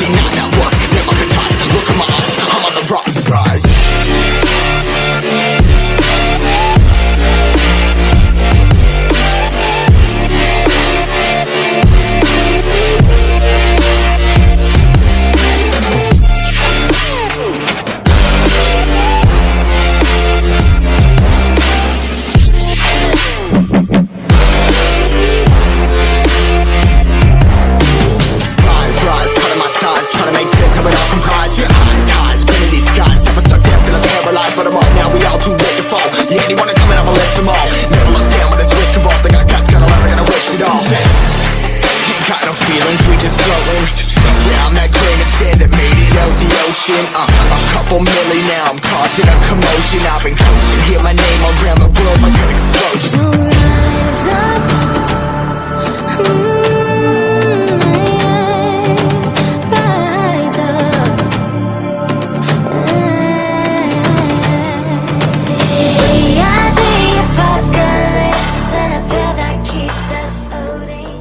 99 at work, never could toss. Look at my eyes, I'm on the rise, rise. A couple milli now, I'm causing a commotion. I've been coasting, hear my name around the world like an explosion. So rise up, rise up. We are the apocalypse and a pill that keeps us floating.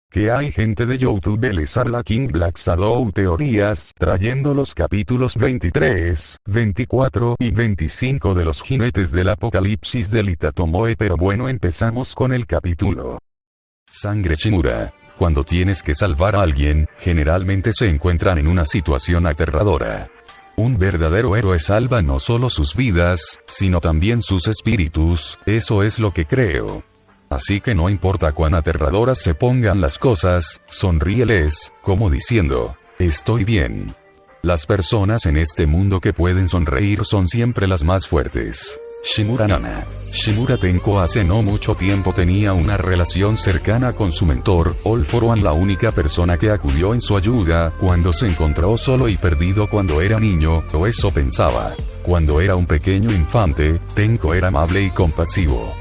Que hay gente de YouTube les habla King Black Shadow Teorías, trayendo los capítulos 23, 24 y 25 de los jinetes del apocalipsis del Itatomoe. Pero bueno, empezamos con el capítulo. Sangre Shimura. Cuando tienes que salvar a alguien, generalmente se encuentran en una situación aterradora. Un verdadero héroe salva no solo sus vidas, sino también sus espíritus, eso es lo que creo. Así que no importa cuán aterradoras se pongan las cosas, sonríeles, como diciendo, estoy bien. Las personas en este mundo que pueden sonreír son siempre las más fuertes. Shimura Nana. Shimura Tenko hace no mucho tiempo tenía una relación cercana con su mentor, All For One, la única persona que acudió en su ayuda cuando se encontró solo y perdido cuando era niño, o eso pensaba. Cuando era un pequeño infante, Tenko era amable y compasivo.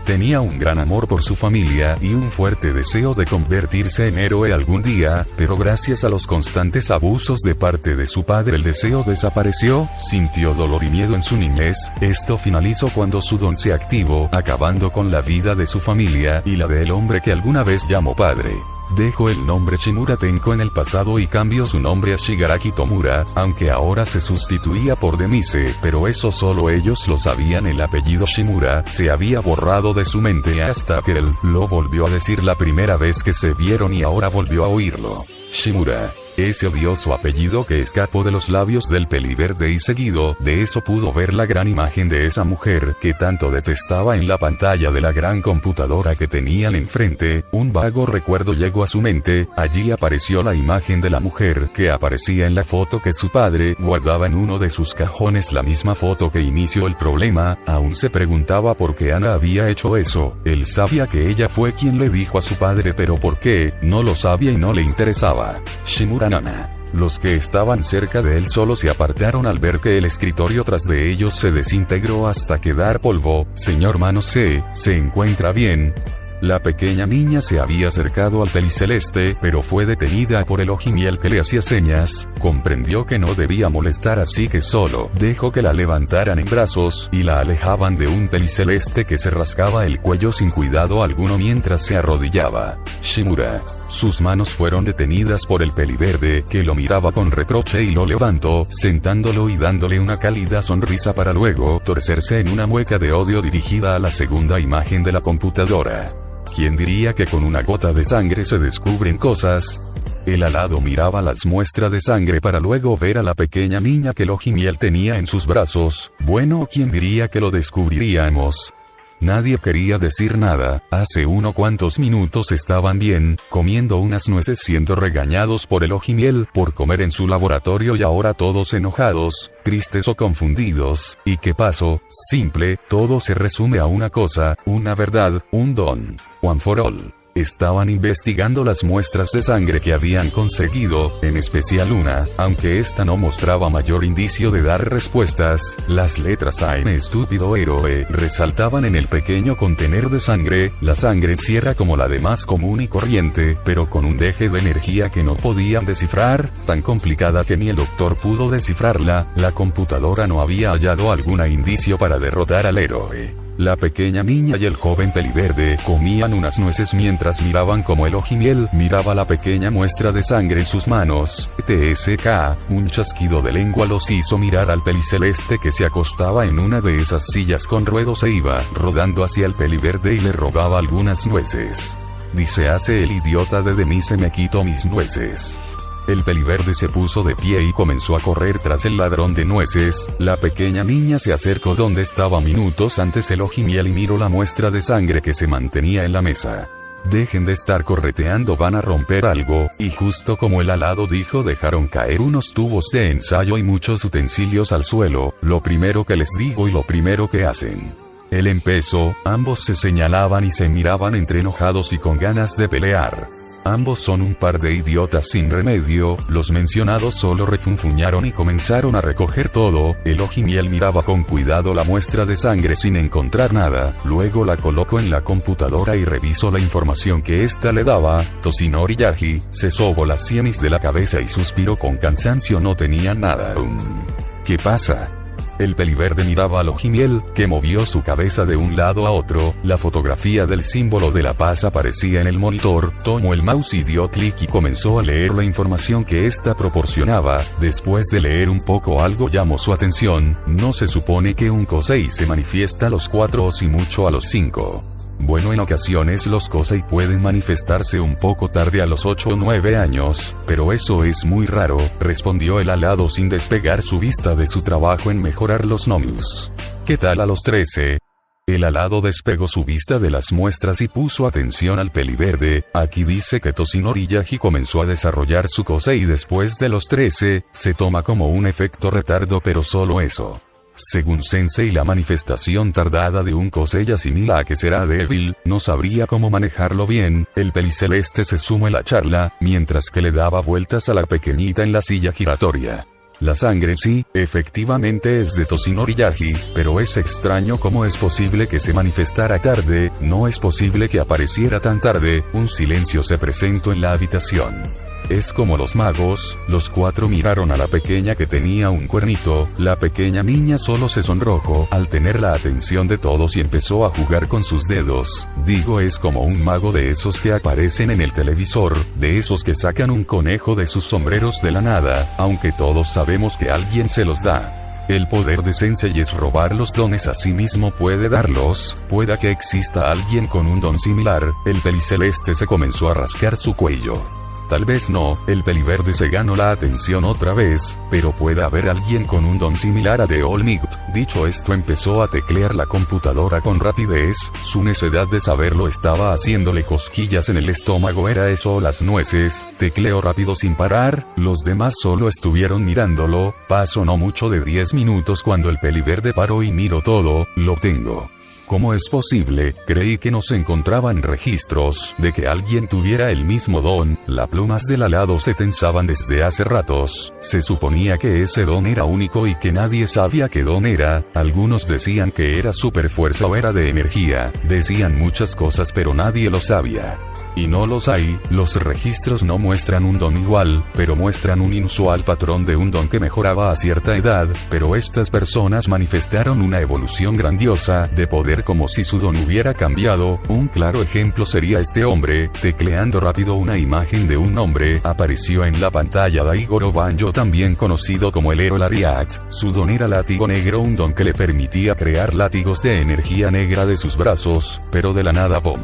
Tenía un gran amor por su familia y un fuerte deseo de convertirse en héroe algún día, pero gracias a los constantes abusos de parte de su padre el deseo desapareció, sintió dolor y miedo en su niñez, esto finalizó cuando su don se activó, acabando con la vida de su familia y la del hombre que alguna vez llamó padre. Dejó el nombre Shimura Tenko en el pasado y cambió su nombre a Shigaraki Tomura, aunque ahora se sustituía por Demise, pero eso solo ellos lo sabían. El apellido Shimura se había borrado de su mente hasta que él lo volvió a decir la primera vez que se vieron y ahora volvió a oírlo. Shimura. Ese odioso apellido que escapó de los labios del peliverde y seguido de eso pudo ver la gran imagen de esa mujer que tanto detestaba en la pantalla de la gran computadora que tenían enfrente. Un vago recuerdo llegó a su mente, allí apareció la imagen de la mujer que aparecía en la foto que su padre guardaba en uno de sus cajones, la misma foto que inició el problema. Aún se preguntaba por qué Ana había hecho eso. Él sabía que ella fue quien le dijo a su padre, pero por qué, no lo sabía y no le interesaba. Shimura Nana. Los que estaban cerca de él solo se apartaron al ver que el escritorio tras de ellos se desintegró hasta quedar polvo. Señor Manose, ¿se encuentra bien? La pequeña niña se había acercado al peliceleste, pero fue detenida por el ojimiel que le hacía señas. Comprendió que no debía molestar, así que solo dejó que la levantaran en brazos y la alejaban de un peliceleste que se rascaba el cuello sin cuidado alguno mientras se arrodillaba. Shimura. Sus manos fueron detenidas por el peliverde, que lo miraba con reproche y lo levantó, sentándolo y dándole una cálida sonrisa para luego torcerse en una mueca de odio dirigida a la segunda imagen de la computadora. ¿Quién diría que con una gota de sangre se descubren cosas? El alado miraba las muestras de sangre para luego ver a la pequeña niña que el ojimiel tenía en sus brazos. Bueno, ¿quién diría que lo descubriríamos? Nadie quería decir nada. Hace unos cuantos minutos estaban bien, comiendo unas nueces, siendo regañados por el ojimiel por comer en su laboratorio, y ahora todos enojados, tristes o confundidos. ¿Y qué pasó? Simple, todo se resume a una cosa, una verdad, un don. One for all. Estaban investigando las muestras de sangre que habían conseguido, en especial una, aunque esta no mostraba mayor indicio de dar respuestas. Las letras AM estúpido héroe resaltaban en el pequeño contenedor de sangre. La sangre sí era como la de más común y corriente, pero con un deje de energía que no podían descifrar, tan complicada que ni el doctor pudo descifrarla. La computadora no había hallado algún indicio para derrotar al héroe. La pequeña niña y el joven peliverde comían unas nueces mientras miraban como el ojimiel miraba la pequeña muestra de sangre en sus manos. TSK, un chasquido de lengua los hizo mirar al peliceleste que se acostaba en una de esas sillas con ruedos e iba rodando hacia el peliverde y le robaba algunas nueces. Dice: hace el idiota de mí, se me quitó mis nueces. El peliverde se puso de pie y comenzó a correr tras el ladrón de nueces. La pequeña niña se acercó donde estaba minutos antes el ojimiel y miró la muestra de sangre que se mantenía en la mesa. Dejen de estar correteando, van a romper algo, y justo como el alado dijo, dejaron caer unos tubos de ensayo y muchos utensilios al suelo. Lo primero que les digo y lo primero que hacen. Él empezó, ambos se señalaban y se miraban entre enojados y con ganas de pelear. Ambos son un par de idiotas sin remedio. Los mencionados solo refunfuñaron y comenzaron a recoger todo. El ojimiel miraba con cuidado la muestra de sangre sin encontrar nada, luego la colocó en la computadora y revisó la información que ésta le daba. Toshinori Yaji se sobó las sienes de la cabeza y suspiró con cansancio, no tenía nada. ¿Qué pasa? El peliverde miraba al ojimiel, que movió su cabeza de un lado a otro. La fotografía del símbolo de la paz aparecía en el monitor. Tomó el mouse y dio clic y comenzó a leer la información que ésta proporcionaba. Después de leer un poco, algo llamó su atención. No se supone que un Kosei se manifiesta a los 4 o si mucho a los 5. Bueno, en ocasiones los Kosei pueden manifestarse un poco tarde, a los 8 o 9 años, pero eso es muy raro, respondió el alado sin despegar su vista de su trabajo en mejorar los nomus. ¿Qué tal a los 13? El alado despegó su vista de las muestras y puso atención al peliverde. Aquí dice que Toshinori Yaji comenzó a desarrollar su Kosei después de los 13, se toma como un efecto retardo, pero solo eso. Según Sensei, la manifestación tardada de un Kosei asimila a que será débil, no sabría cómo manejarlo bien. El peliceleste se sumó a la charla, mientras que le daba vueltas a la pequeñita en la silla giratoria. La sangre sí, efectivamente es de Toshinori Yaji, pero es extraño cómo es posible que se manifestara tarde, no es posible que apareciera tan tarde. Un silencio se presentó en la habitación. Es como los magos. Los 4 miraron a la pequeña que tenía un cuernito. La pequeña niña solo se sonrojó al tener la atención de todos y empezó a jugar con sus dedos. Digo, es como un mago de esos que aparecen en el televisor, de esos que sacan un conejo de sus sombreros de la nada, aunque todos sabemos que alguien se los da. El poder de Sensei es robar los dones, así mismo puede darlos. Pueda que exista alguien con un don similar. El peliceleste se comenzó a rascar su cuello. Tal vez no, el peliverde se ganó la atención otra vez, pero puede haber alguien con un don similar a The All Might. Dicho esto, empezó a teclear la computadora con rapidez. Su necedad de saberlo estaba haciéndole cosquillas en el estómago. ¿Era eso o las nueces? Tecleó rápido sin parar. Los demás solo estuvieron mirándolo. Pasó no mucho de 10 minutos cuando el peliverde paró y miró todo. Lo tengo. ¿Cómo es posible? Creí que no se encontraban registros de que alguien tuviera el mismo don. Las plumas del alado se tensaban desde hace ratos. Se suponía que ese don era único y que nadie sabía qué don era. Algunos decían que era superfuerza o era de energía. Decían muchas cosas, pero nadie lo sabía. Y no los hay. Los registros no muestran un don igual, pero muestran un inusual patrón de un don que mejoraba a cierta edad. Pero estas personas manifestaron una evolución grandiosa de poder, como si su don hubiera cambiado. Un claro ejemplo sería este hombre. Tecleando rápido, una imagen de un hombre apareció en la pantalla. Daigoro Banjo, también conocido como el héroe Lariat. Su don era látigo negro, un don que le permitía crear látigos de energía negra de sus brazos, pero de la nada, ¡bom!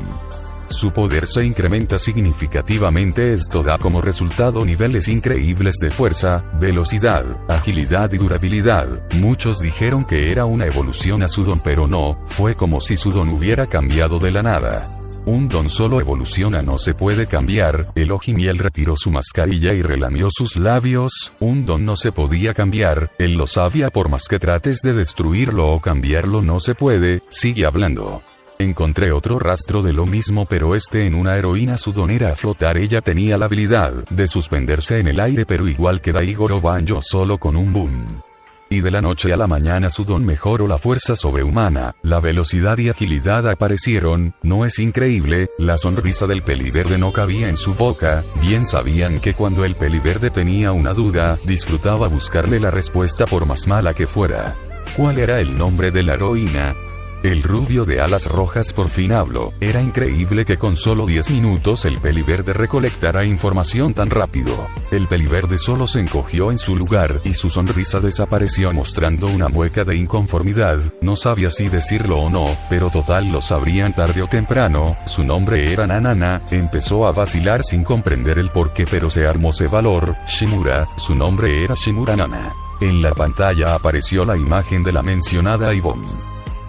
Su poder se incrementa significativamente. Esto da como resultado niveles increíbles de fuerza, velocidad, agilidad y durabilidad. Muchos dijeron que era una evolución a su don, pero no, fue como si su don hubiera cambiado de la nada. Un don solo evoluciona, no se puede cambiar. El ojimiel retiró su mascarilla y relamió sus labios. Un don no se podía cambiar, él lo sabía, por más que trates de destruirlo o cambiarlo no se puede. Sigue hablando. Encontré otro rastro de lo mismo, pero en una heroína. Su don era flotar. Ella tenía la habilidad de suspenderse en el aire, pero igual que Daigoro Banjo, solo con un boom. Y de la noche a la mañana su don mejoró. La fuerza sobrehumana, la velocidad y agilidad aparecieron. ¿No es increíble? La sonrisa del peliverde no cabía en su boca. Bien sabían que cuando el peliverde tenía una duda, disfrutaba buscarle la respuesta por más mala que fuera. ¿Cuál era el nombre de la heroína? El rubio de alas rojas por fin habló. Era increíble que con solo 10 minutos el peliverde recolectara información tan rápido. El peliverde solo se encogió en su lugar y su sonrisa desapareció mostrando una mueca de inconformidad. No sabía si decirlo o no, pero total lo sabrían tarde o temprano. Su nombre era Nanana. Empezó a vacilar sin comprender el porqué, pero se armó de valor. Shimura, su nombre era Shimura Nana. En la pantalla apareció la imagen de la mencionada Ibon.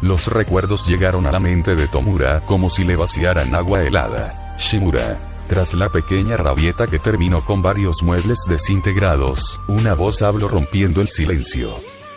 Los recuerdos llegaron a la mente de Tomura como si le vaciaran agua helada. Shimura. Tras la pequeña rabieta que terminó con varios muebles desintegrados, una voz habló rompiendo el silencio.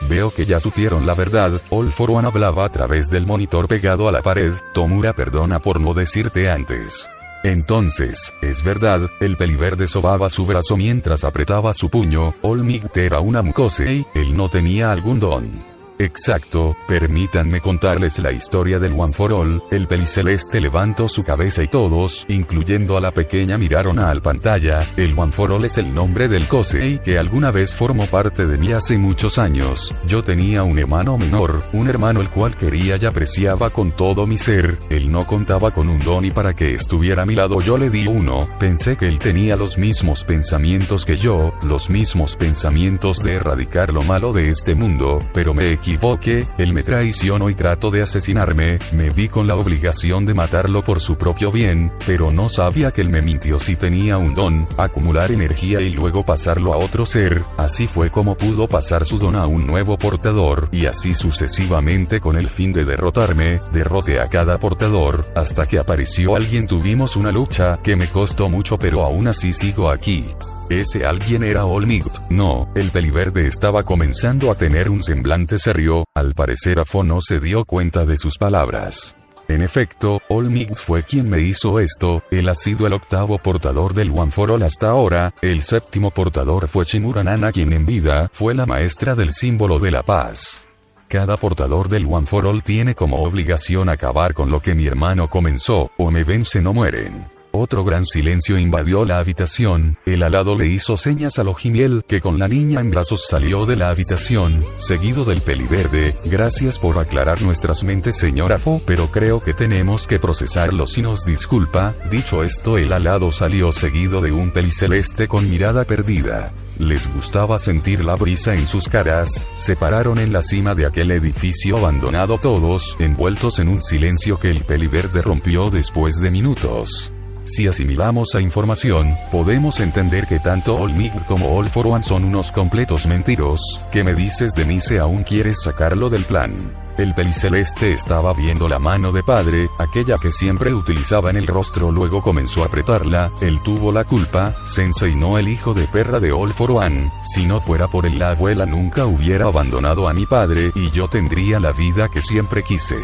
Veo que ya supieron la verdad. All for One hablaba a través del monitor pegado a la pared. Tomura, perdona por no decirte antes. Entonces, es verdad, el peliverde sobaba su brazo mientras apretaba su puño. All Might era una Mukosei, él no tenía algún don. Exacto, permítanme contarles la historia del One for All. El peliceleste levantó su cabeza y todos, incluyendo a la pequeña, miraron a la pantalla. El One for All es el nombre del Kosei que alguna vez formó parte de mí hace muchos años. Yo tenía un hermano menor, un hermano el cual quería y apreciaba con todo mi ser. Él no contaba con un don y para que estuviera a mi lado yo le di uno. Pensé que él tenía los mismos pensamientos que yo, los mismos pensamientos de erradicar lo malo de este mundo, pero me equivoqué, él me traicionó y trató de asesinarme. Me vi con la obligación de matarlo por su propio bien, pero no sabía que él me mintió. Si tenía un don, acumular energía y luego pasarlo a otro ser. Así fue como pudo pasar su don a un nuevo portador, y así sucesivamente con el fin de derrotarme. Derroté a cada portador, hasta que apareció alguien. Tuvimos una lucha que me costó mucho, pero aún así sigo aquí. Ese alguien era All Might. No, el peliverde estaba comenzando a tener un semblante serio. Al parecer Afo no se dio cuenta de sus palabras. En efecto, All Might fue quien me hizo esto. Él ha sido el octavo portador del One for All hasta ahora. El séptimo portador fue Shimura Nana, quien en vida fue la maestra del símbolo de la paz. Cada portador del One for All tiene como obligación acabar con lo que mi hermano comenzó, o me vencen o mueren. Otro gran silencio invadió la habitación. El alado le hizo señas a Lojimiel, que con la niña en brazos salió de la habitación, seguido del peliverde. Gracias por aclarar nuestras mentes, señora Fo, pero creo que tenemos que procesarlo si nos disculpa. Dicho esto, el alado salió seguido de un peliceleste con mirada perdida. Les gustaba sentir la brisa en sus caras. Se pararon en la cima de aquel edificio abandonado, todos envueltos en un silencio que el peliverde rompió después de minutos. Si asimilamos la información, podemos entender que tanto All Might como All for One son unos completos mentiros. ¿Qué me dices de mí si aún quieres sacarlo del plan? El peliceleste estaba viendo la mano de padre, aquella que siempre utilizaba en el rostro, luego comenzó a apretarla. Él tuvo la culpa, Sensei, no el hijo de perra de All for One. Si no fuera por él, la abuela nunca hubiera abandonado a mi padre, y yo tendría la vida que siempre quise.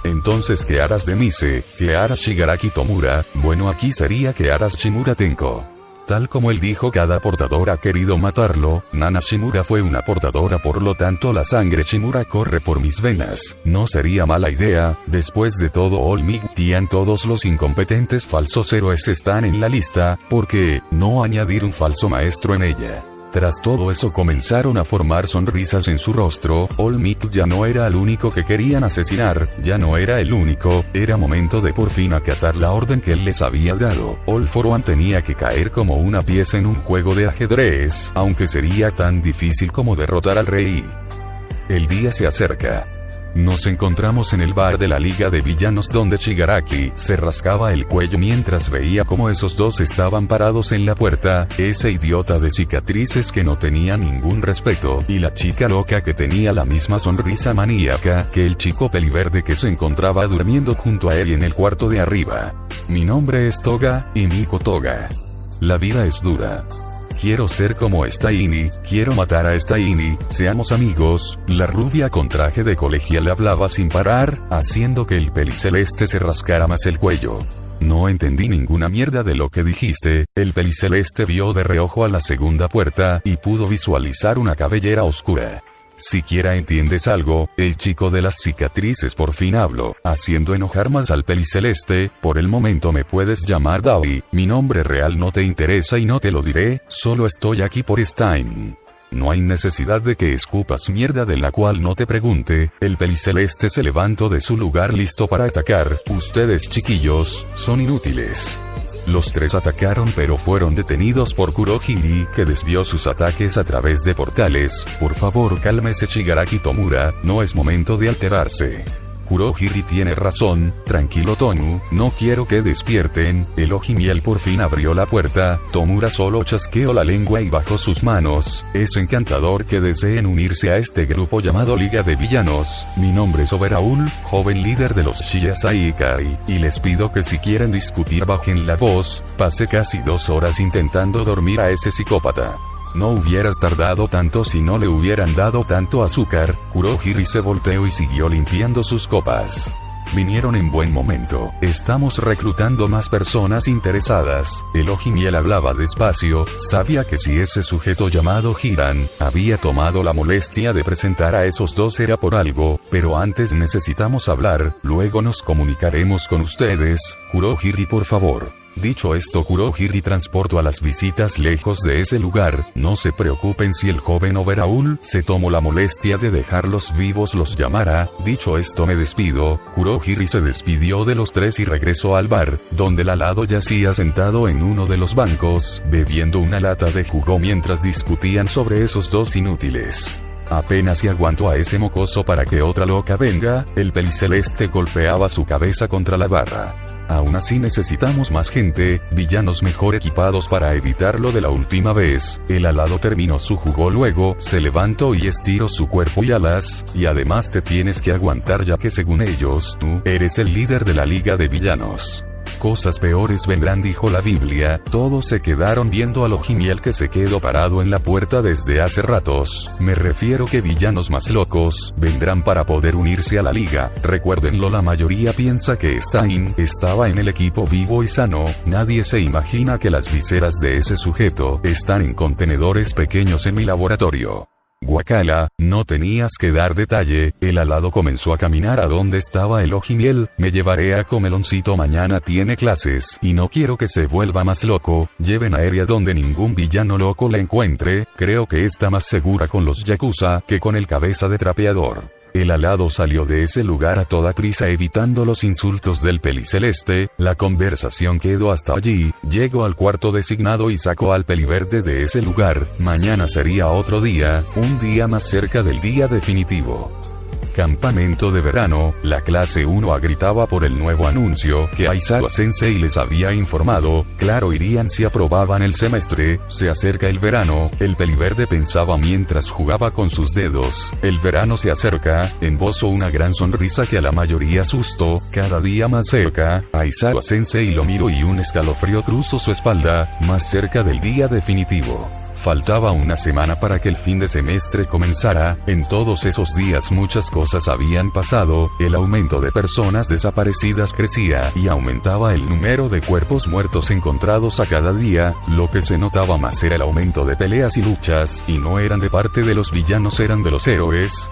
Entonces, ¿qué harás de Mise? ¿Qué harás Shigaraki Tomura? Bueno, aquí sería ¿qué harás Shimura Tenko? Tal como él dijo, cada portador ha querido matarlo. Nana Shimura fue una portadora, por lo tanto la sangre Shimura corre por mis venas. No sería mala idea. Después de todo, All Might, todos los incompetentes falsos héroes están en la lista. ¿Por qué no añadir un falso maestro en ella? Tras todo eso comenzaron a formar sonrisas en su rostro. All Might ya no era el único que querían asesinar, ya no era el único. Era momento de por fin acatar la orden que él les había dado. All for One tenía que caer como una pieza en un juego de ajedrez, aunque sería tan difícil como derrotar al rey. El día se acerca. Nos encontramos en el bar de la Liga de Villanos, donde Shigaraki se rascaba el cuello mientras veía cómo esos dos estaban parados en la puerta, ese idiota de cicatrices que no tenía ningún respeto, y la chica loca que tenía la misma sonrisa maníaca que el chico peliverde que se encontraba durmiendo junto a él en el cuarto de arriba. Mi nombre es Toga, y Miko Toga. La vida es dura. Quiero ser como esta Ini, quiero matar a esta Ini, seamos amigos. La rubia con traje de colegial hablaba sin parar, haciendo que el peliceleste se rascara más el cuello. No entendí ninguna mierda de lo que dijiste. El peliceleste vio de reojo a la segunda puerta, y pudo visualizar una cabellera oscura. Siquiera entiendes algo. El chico de las cicatrices por fin habló, haciendo enojar más al peliceleste. Por el momento me puedes llamar Dawi, mi nombre real no te interesa y no te lo diré, solo estoy aquí por Stein. No hay necesidad de que escupas mierda de la cual no te pregunte. El peliceleste se levantó de su lugar listo para atacar. Ustedes chiquillos, son inútiles. Los tres atacaron pero fueron detenidos por Kurohiri, que desvió sus ataques a través de portales. Por favor cálmese Shigaraki Tomura, no es momento de alterarse. Kurohiri tiene razón, tranquilo Tonu, no quiero que despierten. El Ojimiel por fin abrió la puerta, Tomura solo chasqueó la lengua y bajó sus manos. Es encantador que deseen unirse a este grupo llamado Liga de Villanos. Mi nombre es Overhaul, joven líder de los Shiasai Ikai, y les pido que si quieren discutir bajen la voz. Pasé casi 2 horas intentando dormir a ese psicópata. No hubieras tardado tanto si no le hubieran dado tanto azúcar. Kurohiri se volteó y siguió limpiando sus copas. Vinieron en buen momento. Estamos reclutando más personas interesadas. El Ojimiel hablaba despacio. Sabía que si ese sujeto llamado Hiran había tomado la molestia de presentar a esos dos era por algo, pero antes necesitamos hablar, luego nos comunicaremos con ustedes. Kurohiri, por favor. Dicho esto, Kurohiri transportó a las visitas lejos de ese lugar. No se preocupen si el joven Overhaul se tomó la molestia de dejarlos vivos los llamará. Dicho esto me despido. Kurohiri se despidió de los tres y regresó al bar, donde el alado yacía sentado en uno de los bancos, bebiendo una lata de jugo mientras discutían sobre esos dos inútiles. Apenas si aguantó a ese mocoso para que otra loca venga. El peliceleste golpeaba su cabeza contra la barra. Aún así necesitamos más gente, villanos mejor equipados para evitarlo de la última vez. El alado terminó su jugo, luego se levantó y estiró su cuerpo y alas, y además te tienes que aguantar ya que según ellos, tú eres el líder de la Liga de Villanos. Cosas peores vendrán, dijo la Biblia. Todos se quedaron viendo al Ojimiel, que se quedó parado en la puerta desde hace ratos. Me refiero que villanos más locos vendrán para poder unirse a la liga. Recuérdenlo, la mayoría piensa que Stein estaba en el equipo vivo y sano. Nadie se imagina que las viseras de ese sujeto están en contenedores pequeños en mi laboratorio. Guacala, no tenías que dar detalle. El alado comenzó a caminar a donde estaba el Ojimiel. Me llevaré a Comeloncito, mañana tiene clases, y no quiero que se vuelva más loco. Lleven a Aeria donde ningún villano loco la encuentre. Creo que está más segura con los Yakuza que con el cabeza de trapeador. El alado salió de ese lugar a toda prisa, evitando los insultos del peliceleste. La conversación quedó hasta allí. Llegó al cuarto designado y sacó al peliverde de ese lugar. Mañana sería otro día, un día más cerca del día definitivo. Campamento de verano. La clase 1 gritaba por el nuevo anuncio que Aizawa Sensei les había informado. Claro, irían si aprobaban el semestre. Se acerca el verano, el peliverde pensaba mientras jugaba con sus dedos. El verano se acerca. Embozó una gran sonrisa que a la mayoría asustó. Cada día más cerca. Aizawa Sensei lo miró y un escalofrío cruzó su espalda. Más cerca del día definitivo. Faltaba una semana para que el fin de semestre comenzara. En todos esos días muchas cosas habían pasado. El aumento de personas desaparecidas crecía y aumentaba el número de cuerpos muertos encontrados a cada día. Lo que se notaba más era el aumento de peleas y luchas, y no eran de parte de los villanos, eran de los héroes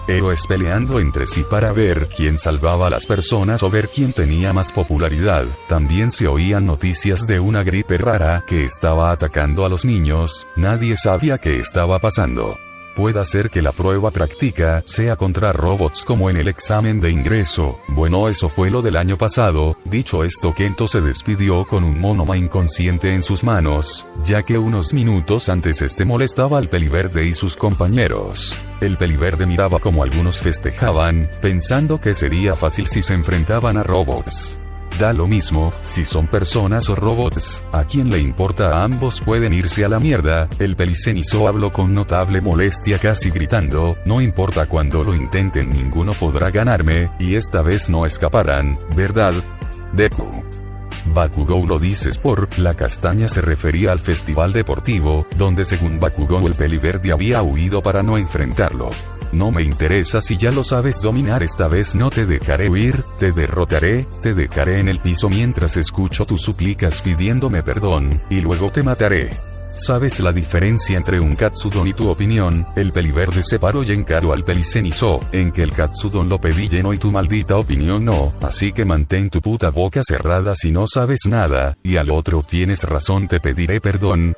peleando entre sí para ver quién salvaba a las personas o ver quién tenía más popularidad. También se oían noticias de una gripe rara que estaba atacando a los niños. Nadie sabía qué estaba pasando. Puede ser que la prueba práctica sea contra robots como en el examen de ingreso. Bueno, eso fue lo del año pasado. Dicho esto, Kento se despidió con un monoma inconsciente en sus manos, ya que unos minutos antes molestaba al peliverde y sus compañeros. El peliverde miraba como algunos festejaban, pensando que sería fácil si se enfrentaban a robots. Da lo mismo, si son personas o robots, ¿a quién le importa? A ambos pueden irse a la mierda. El pelicenizo habló con notable molestia, casi gritando, no importa cuando lo intenten, ninguno podrá ganarme, y esta vez no escaparán, ¿verdad? Deku. Bakugou, lo dices por la castaña, se refería al festival deportivo, donde según Bakugou el peliverde había huido para no enfrentarlo. No me interesa si ya lo sabes dominar, esta vez no te dejaré huir, te derrotaré, te dejaré en el piso mientras escucho tus súplicas pidiéndome perdón, y luego te mataré. ¿Sabes la diferencia entre un katsudon y tu opinión? El peliverde se paró y encaró al Pelicenizo, en que el katsudon lo pedí lleno y tu maldita opinión no, así que mantén tu puta boca cerrada si no sabes nada, y al otro tienes razón te pediré perdón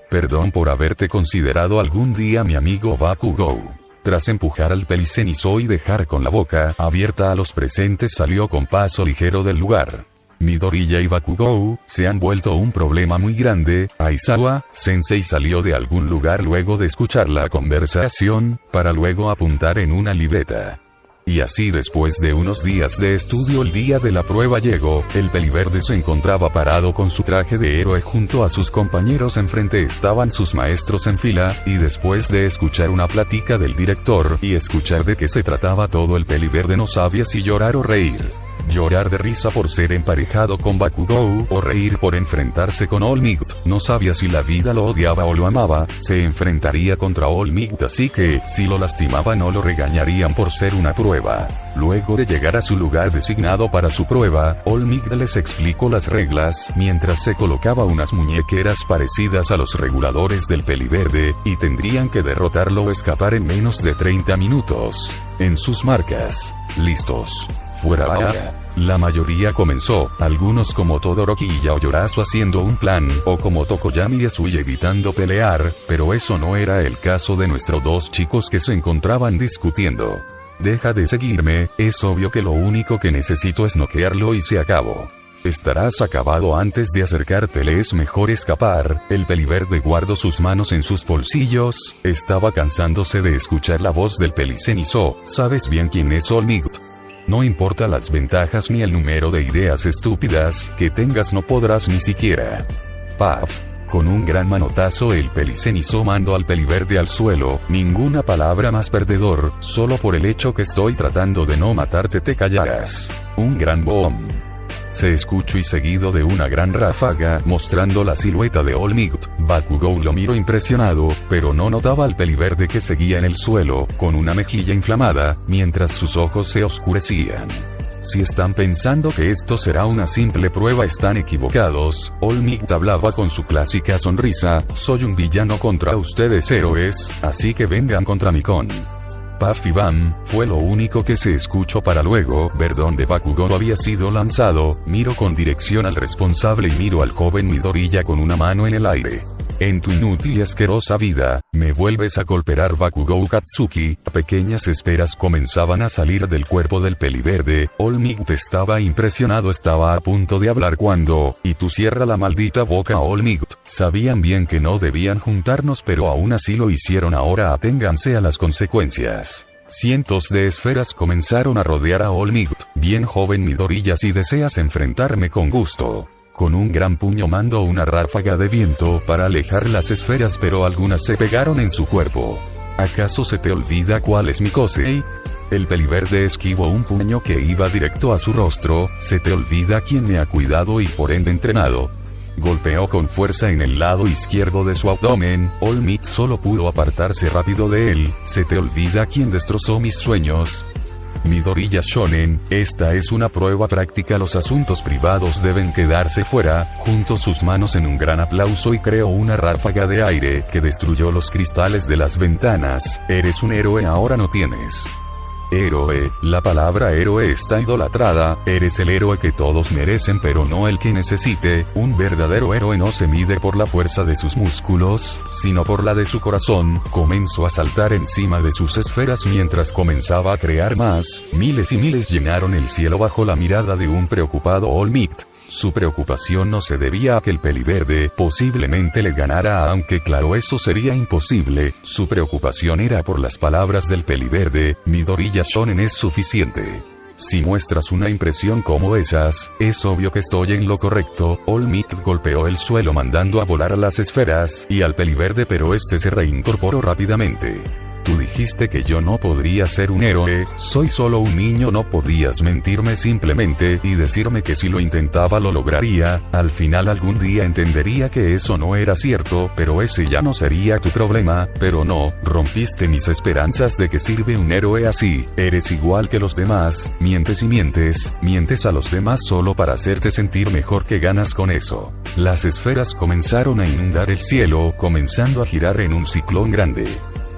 por haberte considerado algún día mi amigo Bakugou. Tras empujar al Pelicenizo y dejar con la boca abierta a los presentes salió con paso ligero del lugar. Midoriya y Bakugou se han vuelto un problema muy grande. Aizawa Sensei salió de algún lugar luego de escuchar la conversación, para luego apuntar en una libreta. Y así después de unos días de estudio el día de la prueba llegó, el peliverde se encontraba parado con su traje de héroe junto a sus compañeros enfrente estaban sus maestros en fila, y después de escuchar una plática del director y escuchar de qué se trataba todo el peliverde no sabía si llorar o reír. Llorar de risa por ser emparejado con Bakugou o reír por enfrentarse con All Might. No sabía si la vida lo odiaba o lo amaba, se enfrentaría contra All Might así que, si lo lastimaba no lo regañarían por ser una prueba. Luego de llegar a su lugar designado para su prueba, All Might les explicó las reglas, mientras se colocaba unas muñequeras parecidas a los reguladores del peliverde, y tendrían que derrotarlo o escapar en menos de 30 minutos. En sus marcas. Listos. Fuera vaya. La mayoría comenzó, algunos como Todoroki y Yaoyorozu haciendo un plan, o como Tokoyami y Yasui evitando pelear, pero eso no era el caso de nuestros dos chicos que se encontraban discutiendo. Deja de seguirme, es obvio que lo único que necesito es noquearlo y se acabó. Estarás acabado antes de acercártele, es mejor escapar. El peliverde guardó sus manos en sus bolsillos, estaba cansándose de escuchar la voz del Pelicenizo. ¿Sabes bien quién es All Might? No importa las ventajas ni el número de ideas estúpidas que tengas no podrás ni siquiera. Paf. Con un gran manotazo el Pelicenizo mandó al peliverde al suelo, ninguna palabra más perdedor, solo por el hecho que estoy tratando de no matarte te callarás. Un gran boom. Se escuchó y seguido de una gran ráfaga, mostrando la silueta de All Might. Bakugou lo miró impresionado, pero no notaba al peliverde que seguía en el suelo, con una mejilla inflamada, mientras sus ojos se oscurecían. Si están pensando que esto será una simple prueba están equivocados. All Might hablaba con su clásica sonrisa, soy un villano contra ustedes héroes, así que vengan contra mí con... Paf y bam, fue lo único que se escuchó para luego ver dónde Bakugou había sido lanzado. Miro con dirección al responsable y miro al joven Midoriya con una mano en el aire. En tu inútil y asquerosa vida, me vuelves a golpear. Bakugou Katsuki. Pequeñas esferas comenzaban a salir del cuerpo del peliverde. All Might estaba impresionado, estaba a punto de hablar cuando, y tú cierra la maldita boca. All Might. Sabían bien que no debían juntarnos pero aún así lo hicieron, ahora aténganse a las consecuencias. Cientos de esferas comenzaron a rodear a All Might. Bien joven Midoriya, si deseas enfrentarme con gusto. Con un gran puño mandó una ráfaga de viento para alejar las esferas pero algunas se pegaron en su cuerpo. ¿Acaso se te olvida cuál es mi Kosei? El peliverde esquivó un puño que iba directo a su rostro. ¿Se te olvida quién me ha cuidado y por ende entrenado? Golpeó con fuerza en el lado izquierdo de su abdomen. All Might solo pudo apartarse rápido de él. ¿Se te olvida quién destrozó mis sueños? Midoriya Shonen, esta es una prueba práctica, los asuntos privados deben quedarse fuera. Juntó sus manos en un gran aplauso y creó una ráfaga de aire que destruyó los cristales de las ventanas. Eres un héroe, ahora no tienes. Héroe, la palabra héroe está idolatrada, eres el héroe que todos merecen pero no el que necesite. Un verdadero héroe no se mide por la fuerza de sus músculos, sino por la de su corazón. Comenzó a saltar encima de sus esferas mientras comenzaba a crear más. Miles y miles llenaron el cielo bajo la mirada de un preocupado All Might. Su preocupación no se debía a que el peliverde posiblemente le ganara, aunque claro eso sería imposible. Su preocupación era por las palabras del peliverde. Midoriya Shonen es suficiente. Si muestras una impresión como esas, es obvio que estoy en lo correcto. All Might golpeó el suelo mandando a volar a las esferas y al peliverde pero este se reincorporó rápidamente. Tú dijiste que yo no podría ser un héroe, soy solo un niño. No podías mentirme simplemente y decirme que si lo intentaba lo lograría. Al final algún día entendería que eso no era cierto, pero ese ya no sería tu problema. Pero no, rompiste mis esperanzas. ¿De qué sirve un héroe así? Eres igual que los demás, mientes y mientes, mientes a los demás solo para hacerte sentir mejor. ¿Qué ganas con eso? Las esferas comenzaron a inundar el cielo, comenzando a girar en un ciclón grande.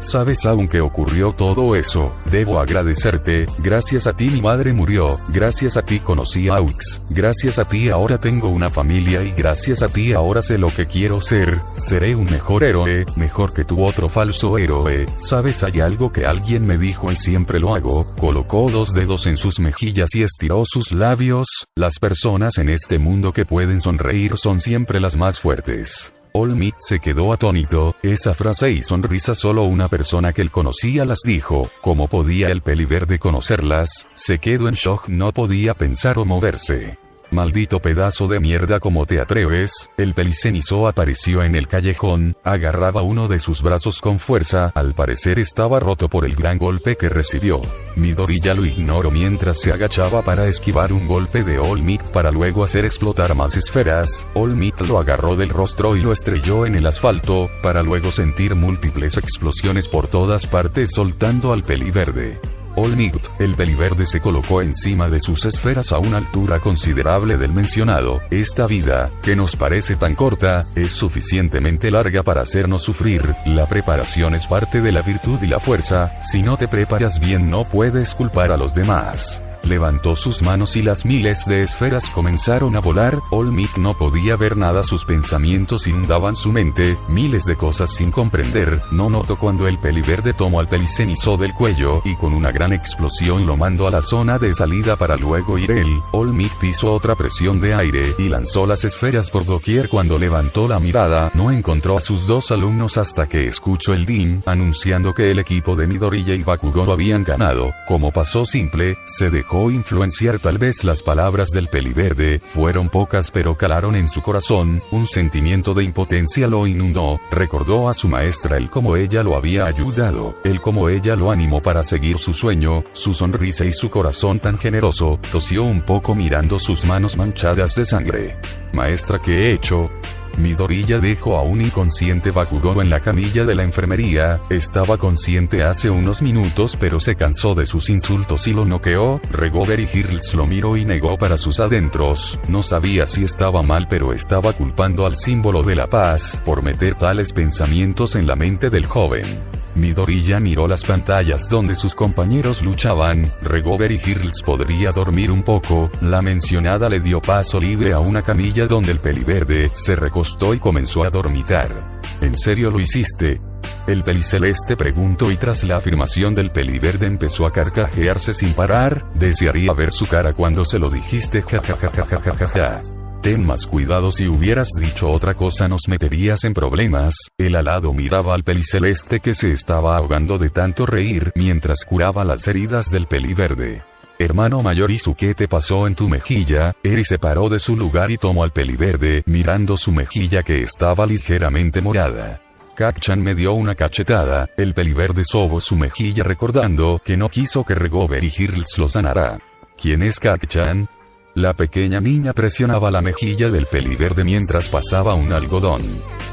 ¿Sabes? Aunque ocurrió todo eso, debo agradecerte. Gracias a ti mi madre murió, gracias a ti conocí a Aux, gracias a ti ahora tengo una familia y gracias a ti ahora sé lo que quiero ser. Seré un mejor héroe, mejor que tu otro falso héroe. ¿Sabes? Hay algo que alguien me dijo y siempre lo hago. Colocó 2 dedos en sus mejillas y estiró sus labios. Las personas en este mundo que pueden sonreír son siempre las más fuertes. All Might se quedó atónito. Esa frase y sonrisa solo una persona que él conocía las dijo. ¿Cómo podía el peliverde conocerlas? Se quedó en shock, no podía pensar o moverse. Maldito pedazo de mierda, ¿cómo te atreves? El pelicenizo apareció en el callejón, agarraba uno de sus brazos con fuerza, al parecer estaba roto por el gran golpe que recibió. Midoriya lo ignoró mientras se agachaba para esquivar un golpe de All Might para luego hacer explotar más esferas. All Might lo agarró del rostro y lo estrelló en el asfalto, para luego sentir múltiples explosiones por todas partes soltando al peliverde. All Might, el peliverde se colocó encima de sus esferas a una altura considerable del mencionado. Esta vida, que nos parece tan corta, es suficientemente larga para hacernos sufrir. La preparación es parte de la virtud y la fuerza. Si no te preparas bien no puedes culpar a los demás. Levantó sus manos y las miles de esferas comenzaron a volar. All Might no podía ver nada, sus pensamientos inundaban su mente, miles de cosas sin comprender. No notó cuando el peliverde tomó al pelicenizo del cuello y con una gran explosión lo mandó a la zona de salida para luego ir él. All Might hizo otra presión de aire y lanzó las esferas por doquier. Cuando levantó la mirada no encontró a sus 2 alumnos hasta que escuchó el din anunciando que el equipo de Midoriya y Bakugo lo habían ganado. Como pasó simple, se dejó influenciar. Tal vez las palabras del peliverde fueron pocas pero calaron en su corazón. Un sentimiento de impotencia lo inundó. Recordó a su maestra, el cómo ella lo había ayudado, el cómo ella lo animó para seguir su sueño, su sonrisa y su corazón tan generoso. Tosió un poco mirando sus manos manchadas de sangre. Maestra, ¿qué he hecho? Midoriya dejó a un inconsciente Bakugo en la camilla de la enfermería. Estaba consciente hace unos minutos pero se cansó de sus insultos y lo noqueó. Regover Hills lo miró y negó para sus adentros. No sabía si estaba mal pero estaba culpando al símbolo de la paz por meter tales pensamientos en la mente del joven. Midoriya miró las pantallas donde sus compañeros luchaban. Regover Hills podría dormir un poco. La mencionada le dio paso libre a una camilla donde el peliverde se recostó y comenzó a dormitar. ¿En serio lo hiciste? El peliceleste preguntó y tras la afirmación del peliverde empezó a carcajearse sin parar. Desearía ver su cara cuando se lo dijiste, jajajajajajaja. Ten más cuidado, si hubieras dicho otra cosa nos meterías en problemas. El alado miraba al peliceleste que se estaba ahogando de tanto reír mientras curaba las heridas del peliverde. Hermano mayor, ¿y su qué te pasó en tu mejilla? Eri se paró de su lugar y tomó al peliverde, mirando su mejilla que estaba ligeramente morada. Kacchan me dio una cachetada. El peliverde sobó su mejilla recordando que no quiso que Regover Hills lo sanara. ¿Quién es Kacchan? La pequeña niña presionaba la mejilla del peliverde mientras pasaba un algodón.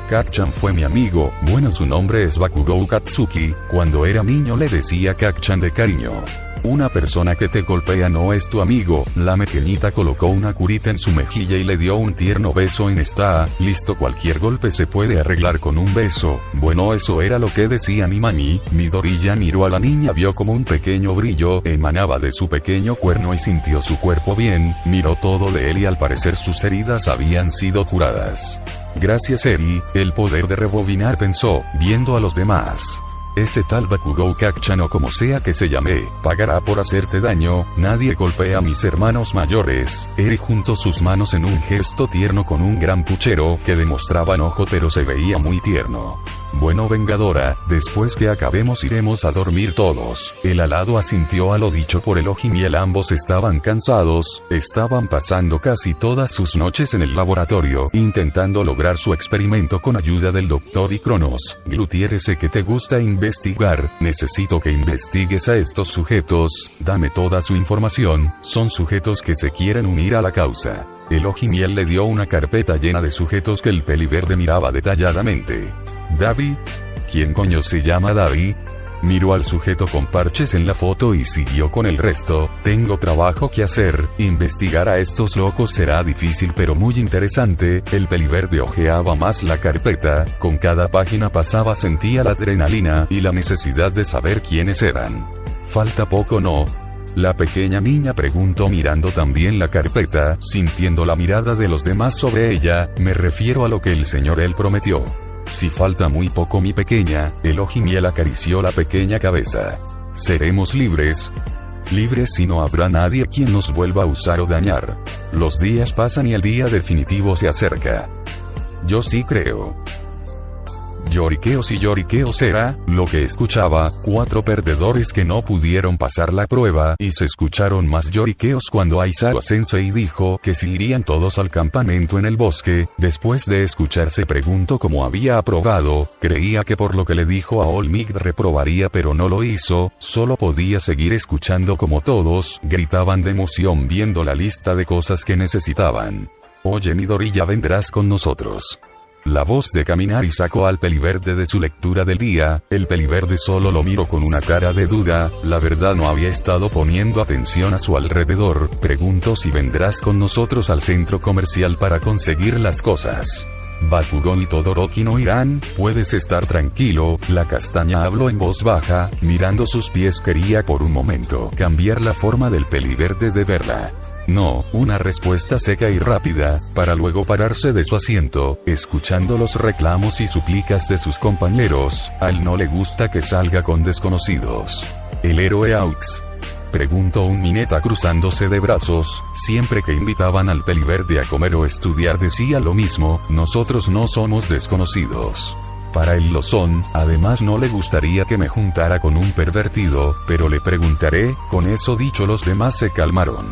Kacchan fue mi amigo, bueno, su nombre es Bakugou Katsuki. Cuando era niño le decía Kacchan de cariño. Una persona que te golpea no es tu amigo. La pequeñita colocó una curita en su mejilla y le dio un tierno beso. Está listo, cualquier golpe se puede arreglar con un beso. Bueno, eso era lo que decía mi mami. Midoriya miró a la niña, vio como un pequeño brillo emanaba de su pequeño cuerno y sintió su cuerpo bien. Miró todo de él y al parecer sus heridas habían sido curadas. Gracias Eri, el poder de rebobinar, pensó, viendo a los demás. Ese tal Bakugou Kacchan o como sea que se llame, pagará por hacerte daño. Nadie golpea a mis hermanos mayores. Eri juntó sus manos en un gesto tierno con un gran puchero que demostraba enojo pero se veía muy tierno. Bueno, vengadora, después que acabemos iremos a dormir todos. El alado asintió a lo dicho por Elohimiel. Ambos estaban cansados, estaban pasando casi todas sus noches en el laboratorio, intentando lograr su experimento con ayuda del Dr. y Cronos. Glutiere, sé que te gusta investigar, necesito que investigues a estos sujetos, dame toda su información, son sujetos que se quieren unir a la causa. Elohimiel le dio una carpeta llena de sujetos que el peliverde miraba detalladamente. ¿Davi? ¿Quién coño se llama Davi? Miró al sujeto con parches en la foto y siguió con el resto. Tengo trabajo que hacer, investigar a estos locos será difícil pero muy interesante. El peliverde ojeaba más la carpeta, con cada página pasaba sentía la adrenalina y la necesidad de saber quiénes eran. Falta poco, ¿no? La pequeña niña preguntó mirando también la carpeta, sintiendo la mirada de los demás sobre ella. Me refiero a lo que el señor él prometió. Si falta muy poco, mi pequeña. Elohimiel acarició la pequeña cabeza. Seremos libres. Libres y no habrá nadie quien nos vuelva a usar o dañar. Los días pasan y el día definitivo se acerca. Yo sí creo. Lloriqueos y lloriqueos era lo que escuchaba. 4 perdedores que no pudieron pasar la prueba, y se escucharon más lloriqueos cuando Aizawa Sensei dijo que si irían todos al campamento en el bosque. Después de escuchar se preguntó cómo había aprobado, creía que por lo que le dijo a Olmig reprobaría pero no lo hizo, solo podía seguir escuchando como todos gritaban de emoción viendo la lista de cosas que necesitaban. Oye Midori, ya vendrás con nosotros. La voz de Kaminari sacó al peliverde de su lectura del día. El peliverde solo lo miró con una cara de duda, la verdad no había estado poniendo atención a su alrededor. Preguntó si vendrás con nosotros al centro comercial para conseguir las cosas. Bakugan y Todoroki no irán, puedes estar tranquilo. La castaña habló en voz baja, mirando sus pies. Quería por un momento cambiar la forma del peliverde de verla. No, una respuesta seca y rápida, para luego pararse de su asiento, escuchando los reclamos y súplicas de sus compañeros. A él no le gusta que salga con desconocidos. ¿El héroe Aux? Preguntó un mineta cruzándose de brazos. Siempre que invitaban al peliverde a comer o estudiar decía lo mismo, nosotros no somos desconocidos. Para él lo son, además no le gustaría que me juntara con un pervertido, pero le preguntaré. Con eso dicho los demás se calmaron.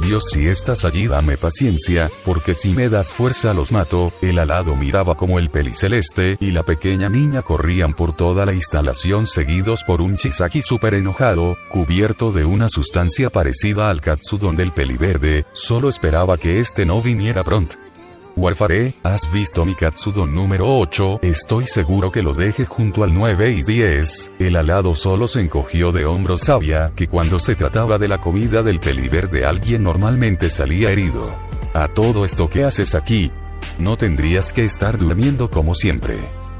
Dios, si estás allí dame paciencia, porque si me das fuerza los mato. El alado miraba como el peliceleste y la pequeña niña corrían por toda la instalación seguidos por un Chisaki súper enojado, cubierto de una sustancia parecida al katsudon del peliverde, solo esperaba que este no viniera pronto. Warfare, ¿has visto mi katsudon número 8? Estoy seguro que lo deje junto al 9 y 10. El alado solo se encogió de hombros. Sabía que cuando se trataba de la comida del peliverde alguien normalmente salía herido. A todo esto, ¿qué haces aquí? No tendrías que estar durmiendo como siempre.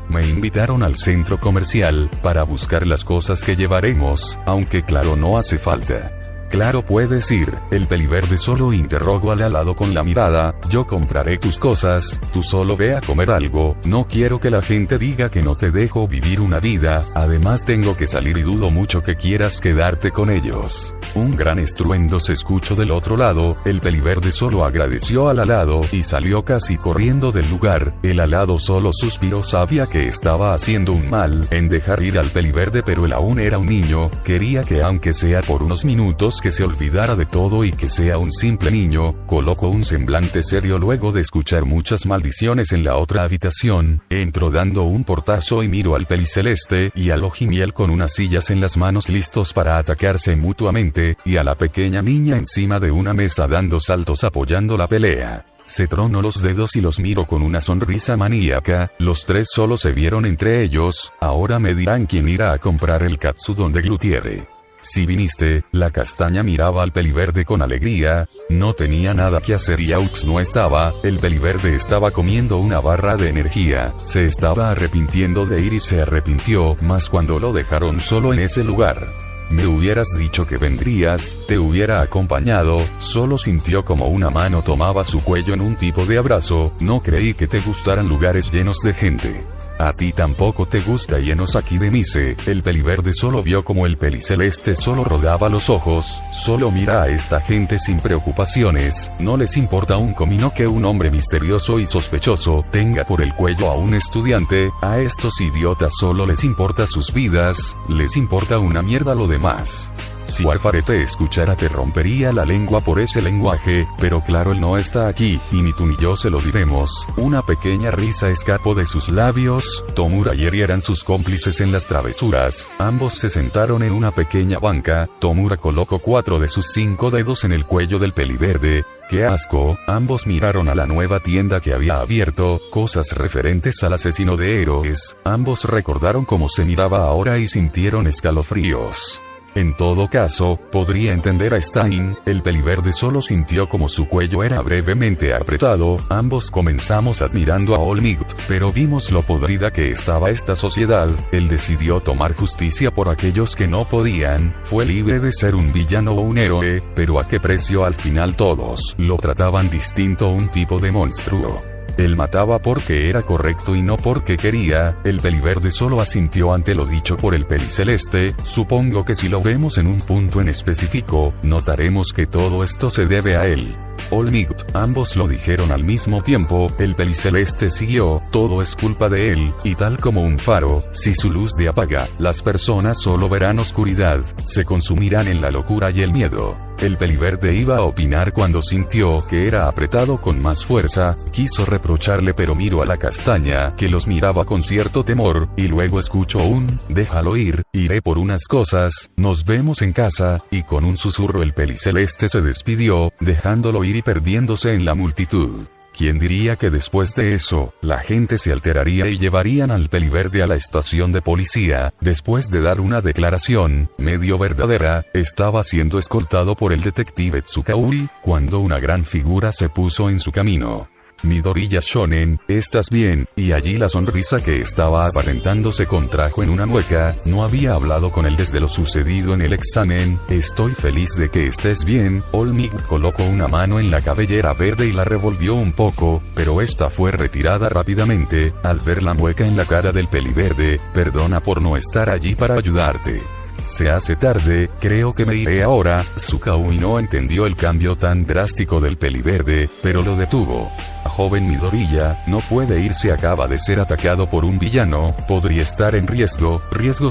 Me invitaron al centro comercial para buscar las cosas que llevaremos, aunque claro no hace falta. Claro, puedes ir. El peliverde solo interrogó al alado con la mirada. Yo compraré tus cosas, tú solo ve a comer algo. No quiero que la gente diga que no te dejo vivir una vida. Además tengo que salir y dudo mucho que quieras quedarte con ellos. Un gran estruendo se escuchó del otro lado. El peliverde solo agradeció al alado y salió casi corriendo del lugar. El alado solo suspiró. Sabía que estaba haciendo un mal en dejar ir al peliverde, pero él aún era un niño. Quería que aunque sea por unos minutos que se olvidara de todo y que sea un simple niño. Colocó un semblante serio luego de escuchar muchas maldiciones en la otra habitación. Entró dando un portazo y miró al peliceleste y al Ojimiel con unas sillas en las manos listos para atacarse mutuamente, y a la pequeña niña encima de una mesa dando saltos apoyando la pelea. Se tronó los dedos y los miró con una sonrisa maníaca. Los tres solo se vieron entre ellos. Ahora me dirán quién irá a comprar el katsudon de Glutiere. Si viniste. La castaña miraba al peliverde con alegría. No tenía nada que hacer y Aux no estaba. El peliverde estaba comiendo una barra de energía. Se estaba arrepintiendo de ir y se arrepintió más cuando lo dejaron solo en ese lugar. Me hubieras dicho que vendrías, te hubiera acompañado. Solo sintió como una mano tomaba su cuello en un tipo de abrazo. No creí que te gustaran lugares llenos de gente. A ti tampoco te gusta y Enosaki de Mise. El peliverde solo vio como el peliceleste solo rodaba los ojos, solo mira a esta gente sin preocupaciones, no les importa un comino que un hombre misterioso y sospechoso tenga por el cuello a un estudiante, a estos idiotas solo les importa sus vidas, les importa una mierda lo demás. Si Alfarete escuchara te rompería la lengua por ese lenguaje, pero claro él no está aquí, y ni tú ni yo se lo diremos. Una pequeña risa escapó de sus labios. Tomura y Eri eran sus cómplices en las travesuras. Ambos se sentaron en una pequeña banca. Tomura colocó 4 de sus 5 dedos en el cuello del peliverde. ¡Qué asco! Ambos miraron a la nueva tienda que había abierto, cosas referentes al asesino de héroes. Ambos recordaron cómo se miraba ahora y sintieron escalofríos. En todo caso, podría entender a Stein, el peliverde solo sintió como su cuello era brevemente apretado. Ambos comenzamos admirando a Olmigt, pero vimos lo podrida que estaba esta sociedad. Él decidió tomar justicia por aquellos que no podían, fue libre de ser un villano o un héroe, pero ¿a qué precio? Al final todos lo trataban distinto, un tipo de monstruo. Él mataba porque era correcto y no porque quería. El peliverde solo asintió ante lo dicho por el peliceleste. Supongo que si lo vemos en un punto en específico, notaremos que todo esto se debe a él. Olmigt, ambos lo dijeron al mismo tiempo. El peliceleste siguió, todo es culpa de él, y tal como un faro, si su luz de apaga, las personas solo verán oscuridad, se consumirán en la locura y el miedo. El peliverde iba a opinar cuando sintió que era apretado con más fuerza, quiso reprocharle pero miró a la castaña, que los miraba con cierto temor, y luego escuchó un, déjalo ir, iré por unas cosas, nos vemos en casa, y con un susurro el peliceleste se despidió, dejándolo ir y perdiéndose en la multitud. ¿Quién diría que después de eso, la gente se alteraría y llevarían al peliverde a la estación de policía? Después de dar una declaración, medio verdadera, estaba siendo escoltado por el detective Tsukaori, cuando una gran figura se puso en su camino. Midoriya Shonen, ¿estás bien? Y allí la sonrisa que estaba aparentando se contrajo en una mueca. No había hablado con él desde lo sucedido en el examen. Estoy feliz de que estés bien. Olmigt colocó una mano en la cabellera verde y la revolvió un poco, pero esta fue retirada rápidamente, al ver la mueca en la cara del peliverde. Perdona por no estar allí para ayudarte. Se hace tarde, creo que me iré ahora. Tsukaori no entendió el cambio tan drástico del peliverde, pero lo detuvo. Joven Midoriya, no puede irse, acaba de ser atacado por un villano, podría estar en riesgo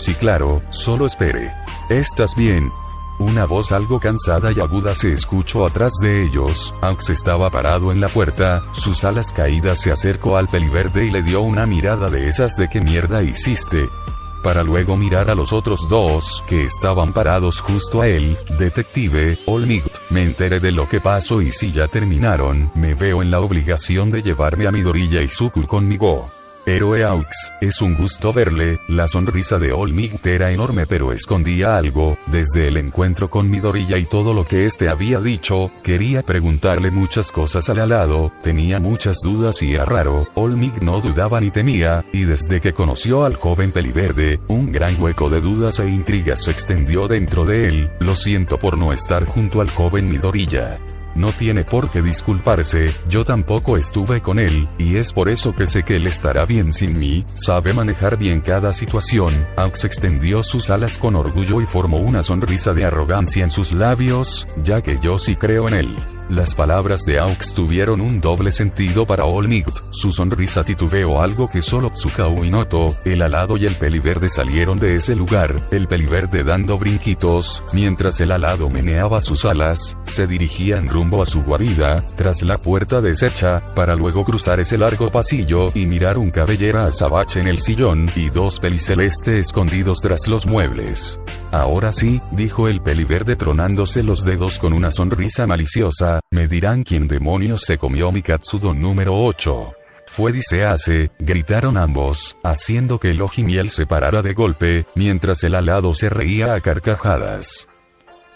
sí claro, solo espere. ¿Estás bien? Una voz algo cansada y aguda se escuchó atrás de ellos. Aux estaba parado en la puerta, sus alas caídas se acercó al peliverde y le dio una mirada de esas de ¿qué mierda hiciste? Para luego mirar a los otros dos, que estaban parados justo a él. Detective, Olmigt, me enteré de lo que pasó y si ya terminaron, me veo en la obligación de llevarme a Midoriya Izuku conmigo. Héroe Aux, es un gusto verle. La sonrisa de Olmigt era enorme pero escondía algo. Desde el encuentro con Midoriya y todo lo que este había dicho, quería preguntarle muchas cosas al alado, tenía muchas dudas y era raro. Olmigt no dudaba ni temía, y desde que conoció al joven peliverde, un gran hueco de dudas e intrigas se extendió dentro de él. Lo siento por no estar junto al joven Midoriya. No tiene por qué disculparse, yo tampoco estuve con él, y es por eso que sé que él estará bien sin mí, sabe manejar bien cada situación. Aux extendió sus alas con orgullo y formó una sonrisa de arrogancia en sus labios, ya que yo sí creo en él. Las palabras de Aux tuvieron un doble sentido para Olmigt, su sonrisa titubeó, algo que solo Tsukaori notó. El alado y el peliverde salieron de ese lugar, el peliverde dando brinquitos, mientras el alado meneaba sus alas, se dirigían rumbo a su guarida, tras la puerta deshecha, para luego cruzar ese largo pasillo y mirar un cabellera azabache en el sillón y 2 peliceleste escondidos tras los muebles. Ahora sí, dijo el peliverde tronándose los dedos con una sonrisa maliciosa, me dirán quién demonios se comió mi Katsudo número 8. Fue Disease, gritaron ambos, haciendo que el Ojimiel se parara de golpe, mientras el alado se reía a carcajadas.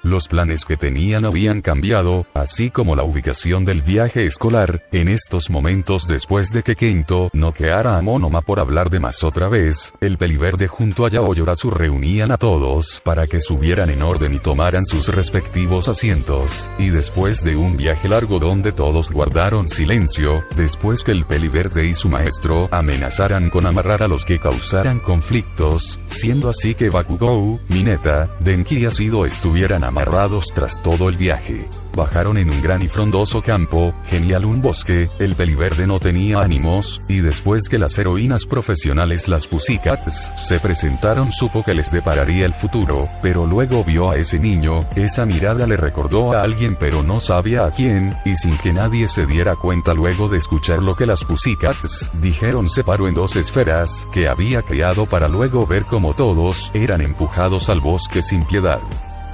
Los planes que tenían habían cambiado, así como la ubicación del viaje escolar. En estos momentos, después de que Kento noqueara a Monoma por hablar de más otra vez, el peliverde junto a Yaoyorozu reunían a todos para que subieran en orden y tomaran sus respectivos asientos, y después de un viaje largo donde todos guardaron silencio, después que el peliverde y su maestro amenazaran con amarrar a los que causaran conflictos, siendo así que Bakugou, Mineta, Denki y Asido estuvieran amarrados tras todo el viaje. Bajaron en un gran y frondoso campo, genial un bosque, el peliverde no tenía ánimos, y después que las heroínas profesionales las Pussycats se presentaron supo que les depararía el futuro, pero luego vio a ese niño, esa mirada le recordó a alguien pero no sabía a quién, y sin que nadie se diera cuenta luego de escuchar lo que las Pussycats dijeron se paró en dos esferas, que había creado para luego ver cómo todos eran empujados al bosque sin piedad.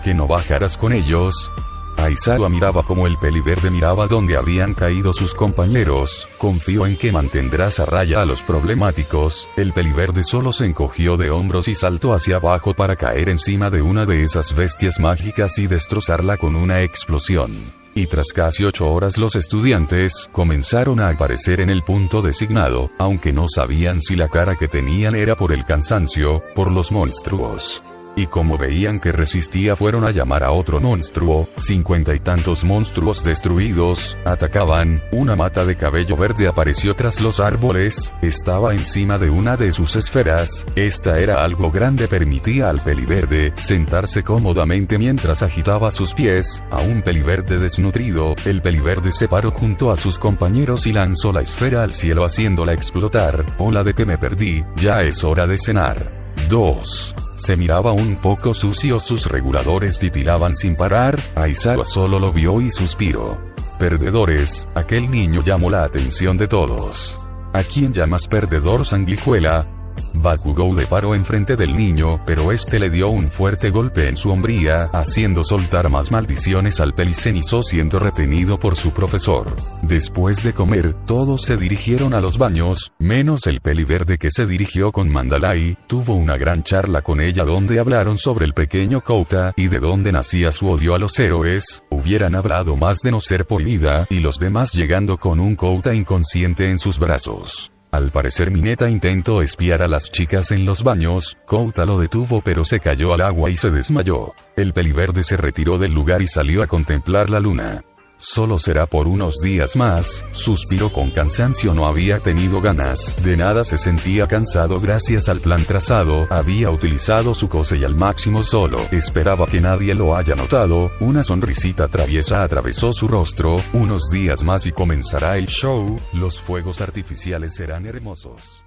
¿Que no bajaras con ellos? Aizawa miraba como el peliverde miraba donde habían caído sus compañeros. Confío en que mantendrás a raya a los problemáticos. El peliverde solo se encogió de hombros y saltó hacia abajo para caer encima de una de esas bestias mágicas y destrozarla con una explosión. Y tras casi 8 horas los estudiantes comenzaron a aparecer en el punto designado, aunque no sabían si la cara que tenían era por el cansancio, por los monstruos. Y como veían que resistía fueron a llamar a otro monstruo, 50 y tantos monstruos destruidos, atacaban, una mata de cabello verde apareció tras los árboles, estaba encima de una de sus esferas, esta era algo grande permitía al peliverde sentarse cómodamente mientras agitaba sus pies, a un peliverde desnutrido, el peliverde se paró junto a sus compañeros y lanzó la esfera al cielo haciéndola explotar, hola de que me perdí, ya es hora de cenar. 2. Se miraba un poco sucio, sus reguladores titilaban sin parar, Aizawa solo lo vio y suspiró. Perdedores, aquel niño llamó la atención de todos. ¿A quién llamas perdedor, sanguijuela? Bakugou le paró enfrente del niño, pero este le dio un fuerte golpe en su hombría, haciendo soltar más maldiciones al pelicenizo siendo retenido por su profesor. Después de comer, todos se dirigieron a los baños, menos el peliverde que se dirigió con Mandalay, tuvo una gran charla con ella donde hablaron sobre el pequeño Kouta y de dónde nacía su odio a los héroes, hubieran hablado más de no ser por vida, y los demás llegando con un Kouta inconsciente en sus brazos. Al parecer Mineta intentó espiar a las chicas en los baños, Kouta lo detuvo pero se cayó al agua y se desmayó. El peliverde se retiró del lugar y salió a contemplar la luna. Solo será por unos días más, suspiró con cansancio, no había tenido ganas de nada, se sentía cansado gracias al plan trazado, había utilizado su cosei al máximo solo, esperaba que nadie lo haya notado, una sonrisita traviesa atravesó su rostro, unos días más y comenzará el show, los fuegos artificiales serán hermosos.